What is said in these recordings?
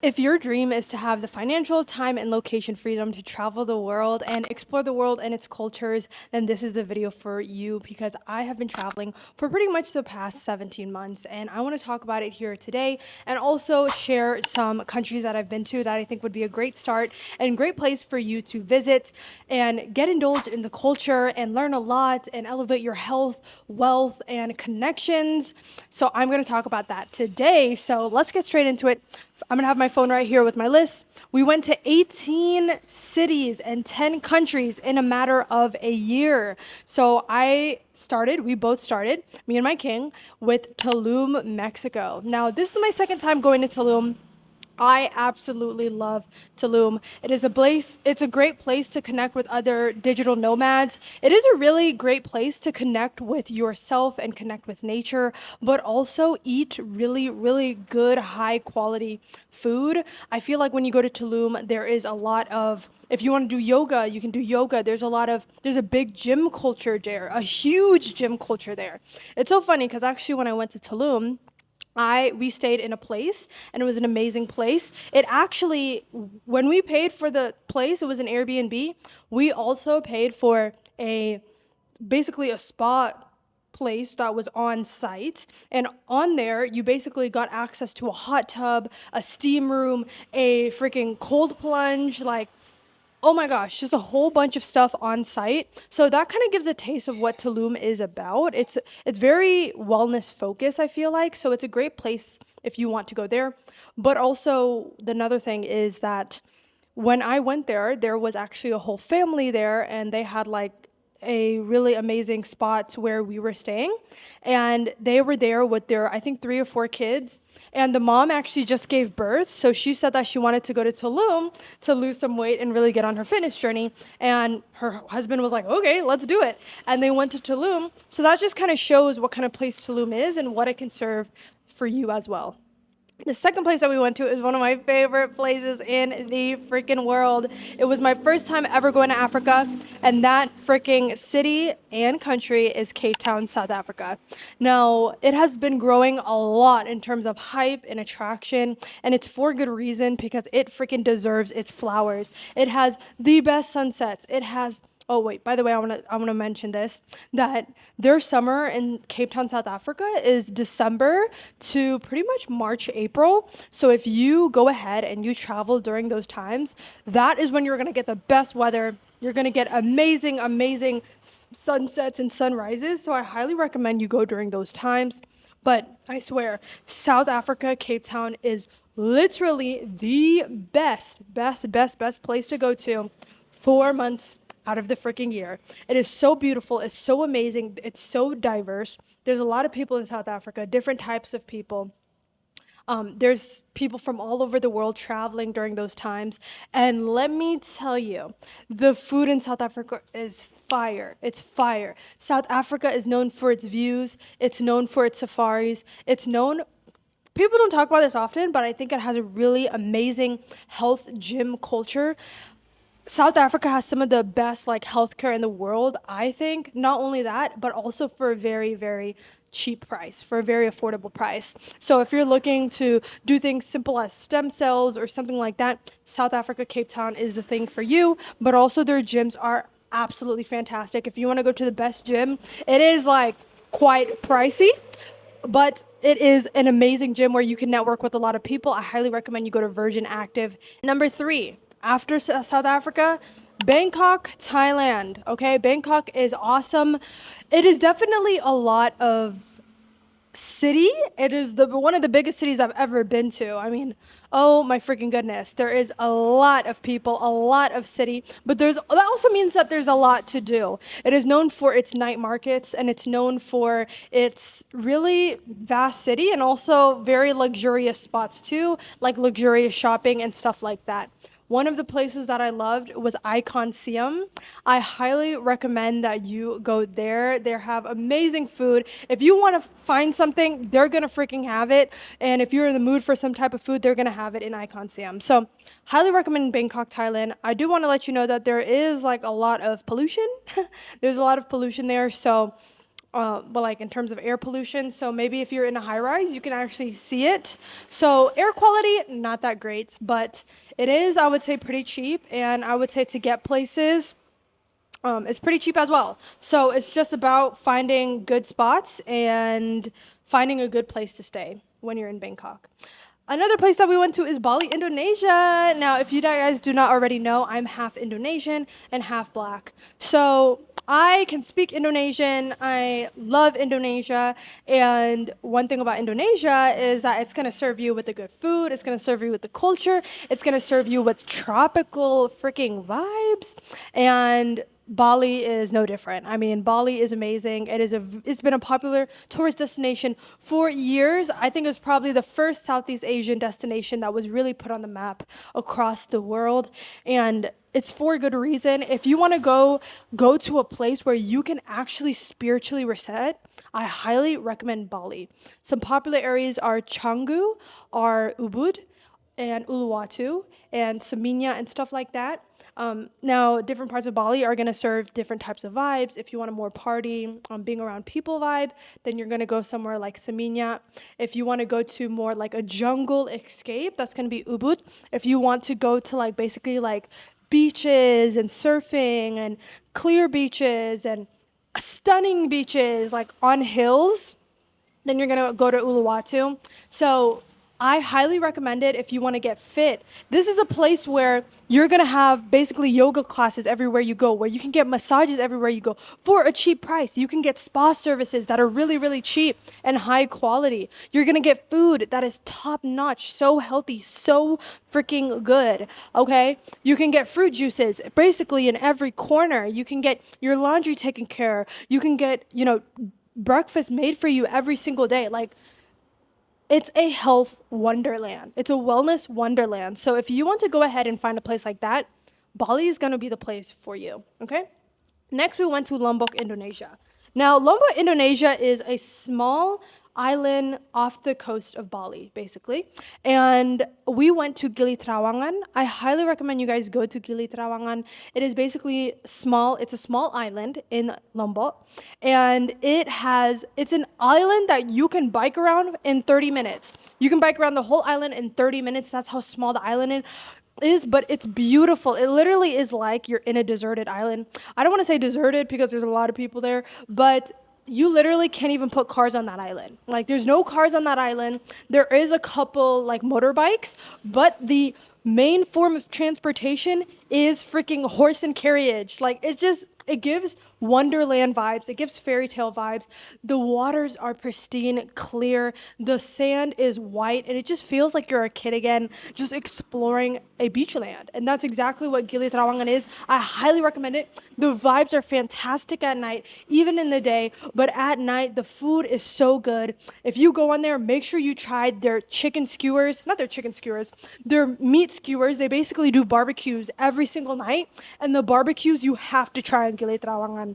If your dream is to have the financial, time, and location freedom to travel the world and explore the world and its cultures, then this is the video for you because I have been traveling for pretty much the past 17 months and I want to talk about it here today and also share some countries that I've been to that I think would be a great start and great place for you to visit and get indulged in the culture and learn a lot and elevate your health, wealth, and connections. So I'm going to talk about that today. So let's get straight into it. I'm gonna have my phone right here with my list. We went to 18 cities and 10 countries in a matter of a year. So we both started, me and my king, with Tulum, Mexico. Now, this is my second time going to Tulum. I absolutely love Tulum. It's a great place to connect with other digital nomads. It is a really great place to connect with yourself and connect with nature, but also eat really, really good, high quality food. I feel like when you go to Tulum, there is a lot of, if you want to do yoga, you can do yoga. There's a big gym culture there, a huge gym culture there. It's so funny because actually when I went to Tulum, we stayed in a place and it was an amazing place. It actually, when we paid for the place, it was an Airbnb. We also paid for basically a spa place that was on site, and on there you basically got access to a hot tub, a steam room, a freaking cold plunge, like, oh my gosh, just a whole bunch of stuff on site. So that kind of gives a taste of what Tulum is about. It's very wellness focused, I feel like. So it's a great place if you want to go there. But also another thing is that when I went there, there was actually a whole family there and they had like a really amazing spot where we were staying, and they were there with their, I think, 3 or 4 kids, and the mom actually just gave birth, so she said that she wanted to go to Tulum to lose some weight and really get on her fitness journey, and her husband was like, okay, let's do it, and they went to Tulum. So that just kind of shows what kind of place Tulum is and what it can serve for you as well. The second place that we went to is one of my favorite places in the freaking world. It was my first time ever going to Africa, and that freaking city and country is Cape Town, South Africa. Now, it has been growing a lot in terms of hype and attraction, and it's for good reason because it freaking deserves its flowers. It has the best sunsets. It has Oh wait, by the way, I wanna mention this, that their summer in Cape Town, South Africa is December to pretty much March, April. So if you go ahead and you travel during those times, that is when you're gonna get the best weather. You're gonna get amazing, amazing sunsets and sunrises. So I highly recommend you go during those times. But I swear, South Africa, Cape Town is literally the best place to go to 4 months out of the freaking year. It is so beautiful. It's so amazing. It's so diverse. There's a lot of people in South Africa, different types of people. There's people from all over the world traveling during those times. And let me tell you, the food in South Africa is fire. It's fire. South Africa is known for its views. It's known for its safaris. People don't talk about this often, but I think it has a really amazing health gym culture. South Africa has some of the best like healthcare in the world, I think. Not only that, but also for a very, very cheap price, for a very affordable price. So if you're looking to do things simple as stem cells or something like that, South Africa, Cape Town is the thing for you. But also their gyms are absolutely fantastic. If you want to go to the best gym, it is like quite pricey, but it is an amazing gym where you can network with a lot of people. I highly recommend you go to Virgin Active. Number 3, after South Africa, Bangkok, Thailand. Okay, Bangkok is awesome. It is definitely a lot of city. It is one of the biggest cities I've ever been to. I mean, oh my freaking goodness. There is a lot of people, a lot of city, but that also means that there's a lot to do. It is known for its night markets and it's known for its really vast city and also very luxurious spots too, like luxurious shopping and stuff like that. One of the places that I loved was Icon Siam. I highly recommend that you go there. They have amazing food. If you want to find something, they're going to freaking have it. And if you're in the mood for some type of food, they're going to have it in Icon Siam. So highly recommend Bangkok, Thailand. I do want to let you know that there is like a lot of pollution. There's a lot of pollution there. So but like in terms of air pollution. So maybe if you're in a high rise, you can actually see it. So air quality, not that great, but it is, I would say, pretty cheap. And I would say to get places, it's pretty cheap as well. So it's just about finding good spots and finding a good place to stay when you're in Bangkok. Another place that we went to is Bali, Indonesia. Now, if you guys do not already know, I'm half Indonesian and half black. So I can speak Indonesian. I love Indonesia. And one thing about Indonesia is that it's going to serve you with the good food. It's going to serve you with the culture. It's going to serve you with tropical freaking vibes. And Bali is no different. I mean, Bali is amazing. It's been a popular tourist destination for years. I think it was probably the first Southeast Asian destination that was really put on the map across the world, and it's for a good reason. If you want to go to a place where you can actually spiritually reset, I highly recommend Bali. Some popular areas are Canggu, are Ubud, and Uluwatu, and Saminya, and stuff like that. Now, different parts of Bali are going to serve different types of vibes. If you want a more party, being around people vibe, then you're going to go somewhere like Saminya. If you want to go to more like a jungle escape, that's going to be Ubud. If you want to go to like basically like beaches and surfing and clear beaches and stunning beaches like on hills, then you're gonna go to Uluwatu. So I highly recommend it if you want to get fit. This is a place where you're gonna have basically yoga classes everywhere you go, where you can get massages everywhere you go for a cheap price. You can get spa services that are really, really cheap and high quality. You're gonna get food that is top notch, so healthy, so freaking good. Okay? You can get fruit juices basically in every corner. You can get your laundry taken care of. You can get, breakfast made for you every single day. Like, it's a health wonderland. It's a wellness wonderland. So if you want to go ahead and find a place like that, Bali is going to be the place for you. Okay? Next, we went to Lombok, Indonesia. Now, Lombok, Indonesia is a small island off the coast of Bali, basically. And we went to Gili Trawangan. I highly recommend you guys go to Gili Trawangan. It is basically small. It's a small island in Lombok. And it's an island that you can bike around in 30 minutes. You can bike around the whole island in 30 minutes. That's how small the island is, but it's beautiful. It literally is like you're in a deserted island. I don't want to say deserted because there's a lot of people there, but you literally can't even put cars on that island. Like, there's no cars on that island. There is a couple like motorbikes, but the main form of transportation is freaking horse and carriage. Like, it gives wonderland vibes. It gives fairy tale vibes. The waters are pristine, clear. The sand is white, and it just feels like you're a kid again, just exploring a beach land. And that's exactly what Gili Trawangan is. I highly recommend it. The vibes are fantastic at night, even in the day, but at night, the food is so good. If you go on there, make sure you try their chicken skewers, not their chicken skewers, their meat skewers. They basically do barbecues every single night, and the barbecues you have to try on Gili Trawangan.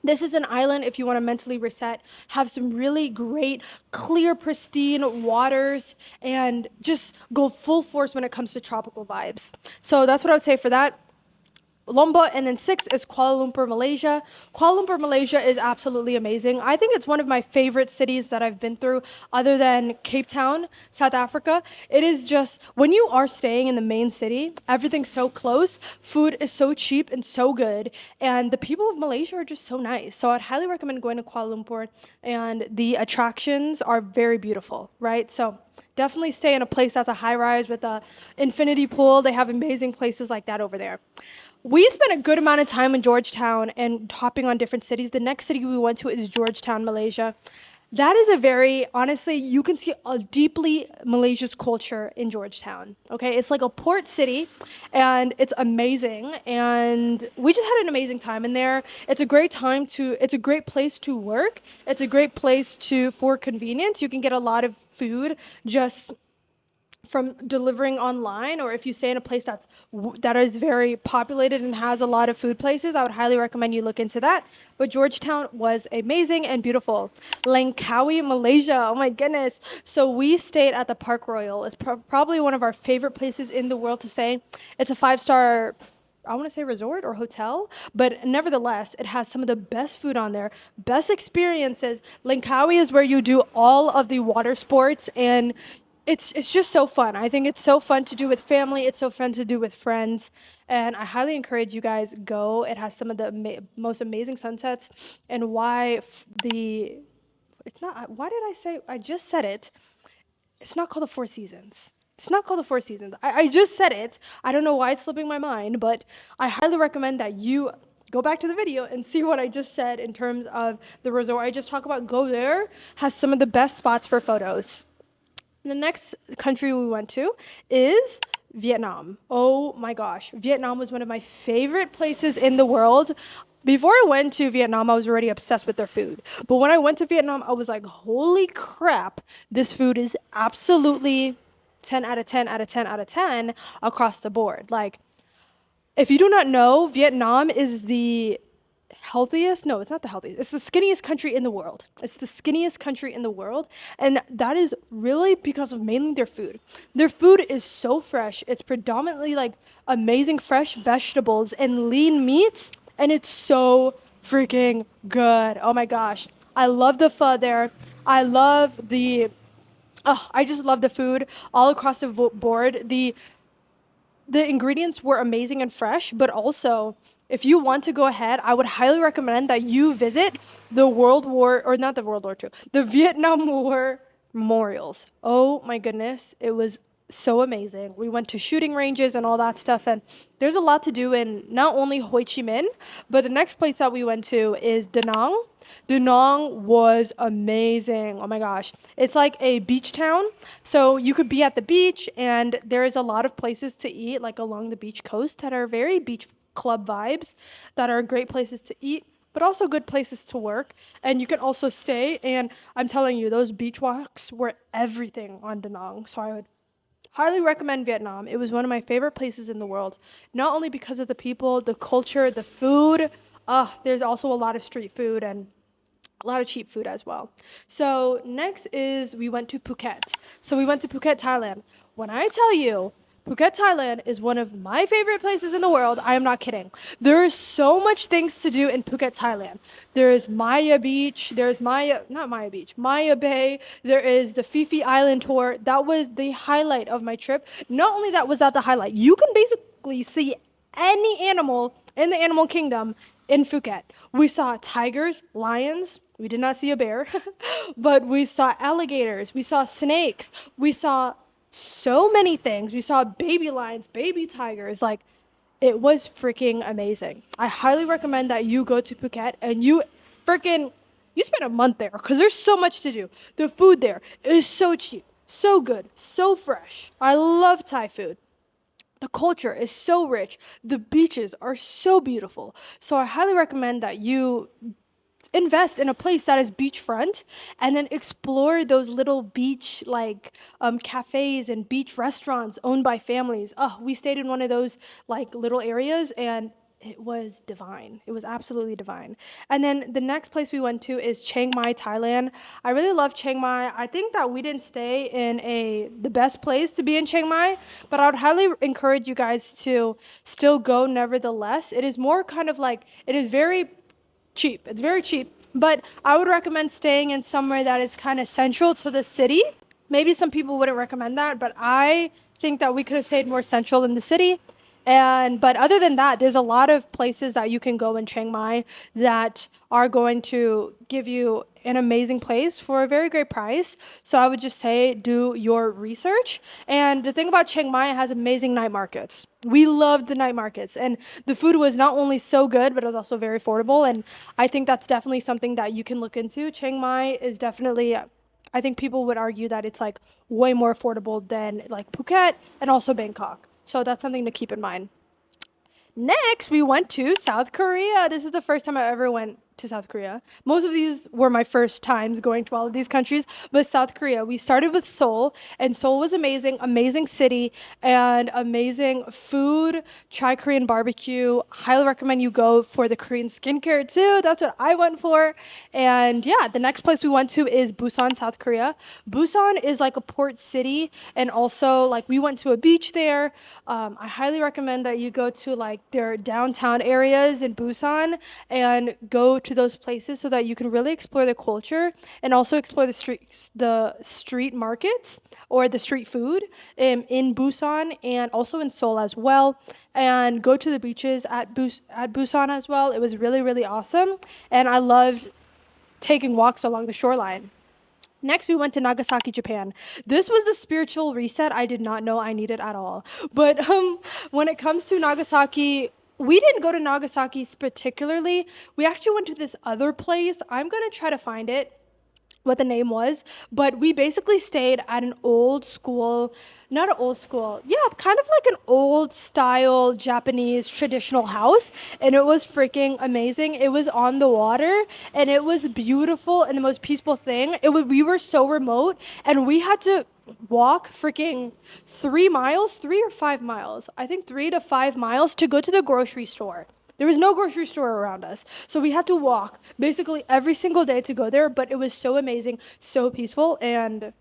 This is an island if you want to mentally reset, have some really great, clear, pristine waters, and just go full force when it comes to tropical vibes. So that's what I would say for that. Lombok, and then 6 is Kuala Lumpur, Malaysia. Kuala Lumpur, Malaysia is absolutely amazing. I think it's one of my favorite cities that I've been through, other than Cape Town, South Africa. It is just, when you are staying in the main city, everything's so close, food is so cheap and so good, and the people of Malaysia are just so nice. So I'd highly recommend going to Kuala Lumpur, and the attractions are very beautiful, right? So definitely stay in a place that's a high rise with a infinity pool. They have amazing places like that over there. We spent a good amount of time in Georgetown and hopping on different cities. The next city we went to is Georgetown, Malaysia. That is honestly, you can see a deeply Malaysia's culture in Georgetown. Okay, it's like a port city, and it's amazing. And we just had an amazing time in there. It's a great place to work. It's a great place for convenience. You can get a lot of food just from delivering online, or if you stay in a place that is very populated and has a lot of food places, I would highly recommend you look into that. But Georgetown was amazing and beautiful. Langkawi, Malaysia, oh my goodness. So we stayed at the Park Royal. It's probably one of our favorite places in the world to stay. It's a 5-star I want to say resort or hotel, but nevertheless, it has some of the best food on there, best experiences. Langkawi is where you do all of the water sports, and it's just so fun. I think it's so fun to do with family. It's so fun to do with friends, and I highly encourage you guys go. It has some of the most amazing sunsets, and it's not. Why did I say? I just said it. It's not called the Four Seasons. It's not called the Four Seasons. I just said it. I don't know why it's slipping my mind, but I highly recommend that you go back to the video and see what I just said in terms of the resort I just talked about. Go there, has some of the best spots for photos. The next country we went to is Vietnam. Oh my gosh. Vietnam was one of my favorite places in the world. Before I went to Vietnam, I was already obsessed with their food. But when I went to Vietnam, I was like, holy crap, this food is absolutely 10 out of 10 out of 10 out of 10 across the board. Like, if you do not know, Vietnam is the healthiest. No, it's not the healthiest. It's the skinniest country in the world. It's the skinniest country in the world. And that is really because of mainly their food. Their food is so fresh. It's predominantly like amazing fresh vegetables and lean meats. And it's so freaking good. Oh my gosh. I love the pho there. I love I just love the food all across the board. The ingredients were amazing and fresh, but also if you want to go ahead, I would highly recommend that you visit the not the World War II, the Vietnam War memorials. Oh my goodness, it was so amazing. We went to shooting ranges and all that stuff, and there's a lot to do in not only Hoi Chi Minh, but the next place that we went to is Da Nang. Da Nang was amazing. Oh my gosh. It's like a beach town. So you could be at the beach, and there is a lot of places to eat, like along the beach coast, that are very beach club vibes, that are great places to eat, but also good places to work. And you can also stay. And I'm telling you, those beach walks were everything on Da Nang. So I would highly recommend Vietnam. It was one of my favorite places in the world, not only because of the people, the culture, the food. There's also a lot of street food and a lot of cheap food as well. So next is we went to Phuket. So we went to Phuket, Thailand. When I tell you, Phuket, Thailand is one of my favorite places in the world. I am not kidding. There is so much things to do in Phuket, Thailand. There is Maya Beach. There's not Maya Beach, Maya Bay. There is the Phi Phi Island tour. That was the highlight of my trip. Not only that was that the highlight, you can basically see any animal in the animal kingdom in Phuket. We saw tigers, lions. We did not see a bear, but we saw alligators. We saw snakes. We saw so many things. We saw baby lions, baby tigers. Like, it was freaking amazing. I highly recommend that you go to Phuket and you spend a month there because there's so much to do. The food there is so cheap, so good, so fresh. I love Thai food. The culture is so rich. The beaches are so beautiful. So I highly recommend that you invest in a place that is beachfront and then explore those little beach cafes and beach restaurants owned by families. We stayed in one of those like little areas, and it was divine. It was absolutely divine. And then the next place we went to is Chiang Mai, Thailand. I really love Chiang Mai. I think that we didn't stay in the best place to be in Chiang Mai, but I would highly encourage you guys to still go nevertheless. It is more kind of like, it is very cheap. It's very cheap, but I would recommend staying in somewhere that is kind of central to the city. Maybe some people wouldn't recommend that, but I think that we could have stayed more central in the city. But other than that, there's a lot of places that you can go in Chiang Mai that are going to give you an amazing place for a very great price. So I would just say do your research. And the thing about Chiang Mai, it has amazing night markets. We loved the night markets, and the food was not only so good, but it was also very affordable. And I think that's definitely something that you can look into. Chiang Mai is definitely, I think people would argue that it's like way more affordable than like Phuket and also Bangkok. So that's something to keep in mind. Next, we went to South Korea. This is the first time I ever went to South Korea. Most of these were my first times going to all of these countries, but South Korea, we started with Seoul, and Seoul was amazing, amazing city, and amazing food. Try Korean barbecue. Highly recommend you go for the Korean skincare too. That's what I went for. And yeah, the next place we went to is Busan, South Korea. Busan is like a port city, and also like we went to a beach there. I highly recommend that you go to like their downtown areas in Busan and go to those places so that you can really explore the culture and also explore the street markets or the street food in Busan and also in Seoul as well, and go to the beaches at Busan as well. It was really, really awesome, and I loved taking walks along the shoreline. Next, we went to Nagasaki, Japan. This was the spiritual reset I did not know I needed at all. But when it comes to Nagasaki, we didn't go to Nagasaki particularly. We actually went to this other place. I'm going to try to find it, what the name was, but we basically stayed at an old school, not an old school, yeah, kind of like an old style Japanese traditional house, and it was freaking amazing. It was on the water, and it was beautiful and the most peaceful thing. We were so remote, and we had to walk freaking 3 miles, 3 or 5 miles, I think 3 to 5 miles to go to the grocery store. There was no grocery store around us. So we had to walk basically every single day to go there, but it was so amazing, so peaceful, and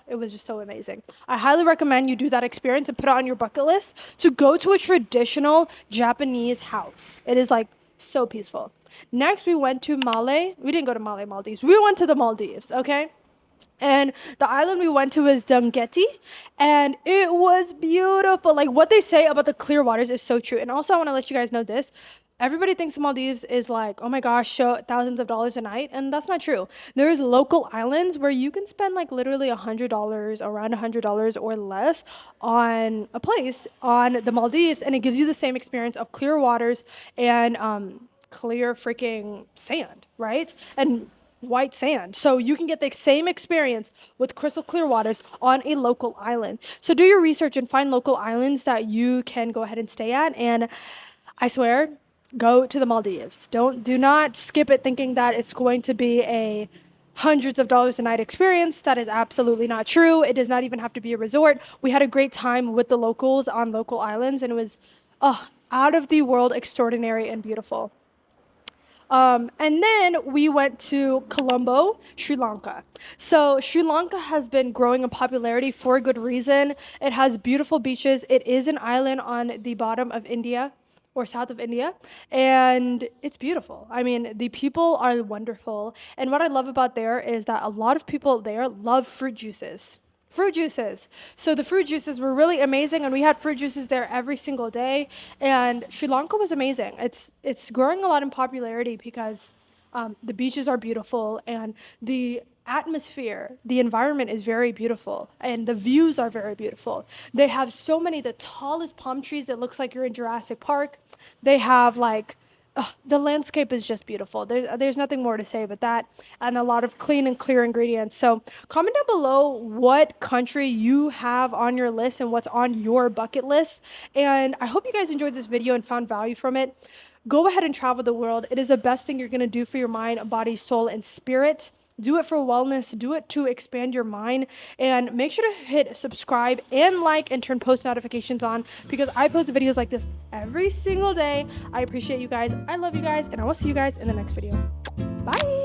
it was just so amazing. I highly recommend you do that experience and put it on your bucket list to go to a traditional Japanese house. It is like so peaceful. Next, we went to Malé. We didn't go to Malé, Maldives. We went to the Maldives, okay? And the island we went to was Dhangethi, and it was beautiful. Like what they say about the clear waters is so true. And also, I want to let you guys know this. Everybody thinks the Maldives is like, oh my gosh, thousands of dollars a night, and that's not true. There's local islands where you can spend like literally $100, around $100 or less on a place on the Maldives, and it gives you the same experience of clear waters and clear freaking sand, right? And white sand. So you can get the same experience with crystal clear waters on a local island. So do your research and find local islands that you can go ahead and stay at. And I swear, go to the Maldives. Do not skip it thinking that it's going to be a hundreds of dollars a night experience. That is absolutely not true. It does not even have to be a resort. We had a great time with the locals on local islands, and it was out of the world extraordinary and beautiful. And then we went to Colombo, Sri Lanka. So Sri Lanka has been growing in popularity for a good reason. It has beautiful beaches. It is an island on the bottom of India or south of India, and it's beautiful. I mean, the people are wonderful. And what I love about there is that a lot of people there love fruit juices. So the fruit juices were really amazing, and we had fruit juices there every single day. And Sri Lanka was amazing. It's growing a lot in popularity because the beaches are beautiful, and the atmosphere, the environment is very beautiful, and the views are very beautiful. They have the tallest palm trees. It looks like you're in Jurassic Park. They have the landscape is just beautiful. There's nothing more to say but that, and a lot of clean and clear ingredients. So comment down below what country you have on your list and what's on your bucket list. And I hope you guys enjoyed this video and found value from it. Go ahead and travel the world. It is the best thing you're going to do for your mind, body, soul, and spirit. Do it for wellness. Do it to expand your mind. And make sure to hit subscribe and like and turn post notifications on, because I post videos like this every single day. I appreciate you guys. I love you guys. And I will see you guys in the next video. Bye.